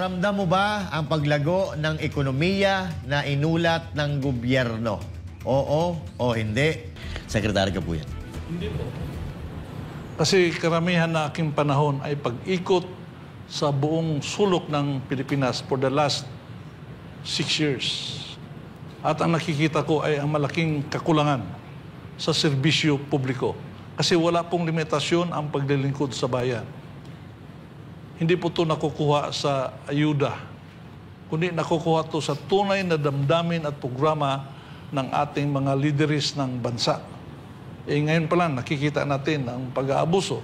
ramdam mo ba ang paglago ng ekonomiya na inulat ng gobyerno? Oo o hindi? Sekretary Kapuyan. Hindi po. Kasi karamihan na aking panahon ay pag-ikot sa buong sulok ng Pilipinas for the last 6 years. At ang nakikita ko ay ang malaking kakulangan sa serbisyo publiko. Kasi wala pong limitasyon ang paglilingkod sa bayan. Hindi po ito nakukuha sa ayuda, kundi nakukuha ito sa tunay na damdamin at programa ng ating mga lideres ng bansa. Ngayon pa lang, nakikita natin ang pag-aabuso.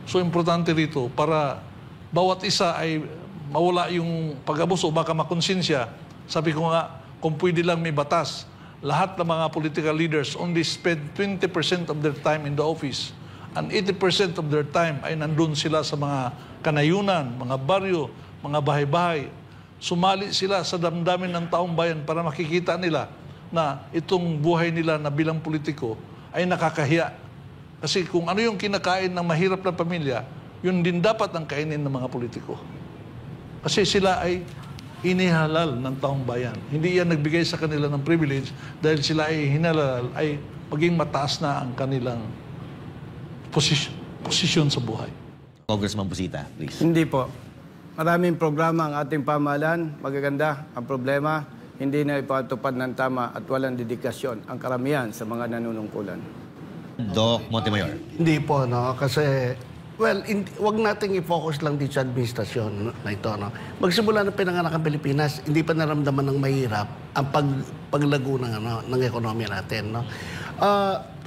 So, importante rito para bawat isa ay mawala yung pag-aabuso, baka makonsensya. Sabi ko nga, kung pwede lang may batas, lahat ng mga political leaders only spend 20% of their time in the office and 80% of their time ay nandun sila sa mga kanayunan, mga baryo, mga bahay-bahay. Sumali sila sa damdamin ng taong bayan para makikita nila na itong buhay nila na bilang politiko ay nakakahiya. Kasi kung ano yung kinakain ng mahirap na pamilya, yun din dapat ang kainin ng mga politiko. Kasi sila ay inihalal ng taong bayan. Hindi yan nagbigay sa kanila ng privilege dahil sila ay hinalal, ay maging mataas na ang kanilang posisyon sa buhay. Congressman Busita, please. Hindi po. Maraming programa ang ating pamahalaan. Magaganda. Ang problema, hindi na ipatupad ng tama at walang dedikasyon ang karamihan sa mga nanunungkulan. Doc Montemayor. Hindi po, no? Kasi, well, wag nating i-focus lang dito sa administrasyon na ito, no? Magsimula ng pinanganak ang Pilipinas, hindi pa naramdaman ng mahirap ang paglago ng ekonomiya natin, no?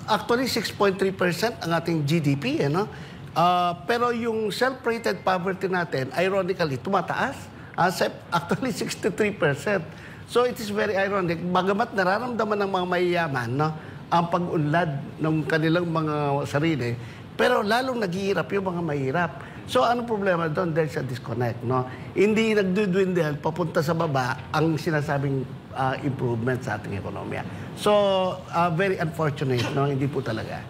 Actually, 6.3% ang ating GDP, no? Pero yung self-rated poverty natin, ironically, tumataas. Actually, 63%. So, it is very ironic. Bagamat nararamdaman ng mga mayayaman, no, ang pag-unlad ng kanilang mga sarili, pero lalong naghihirap yung mga mahirap. So, anong problema doon? There's a disconnect, no? Hindi nagdudwindel, papunta sa baba ang sinasabing improvement sa ating ekonomiya. So, very unfortunate, no? Hindi po talaga.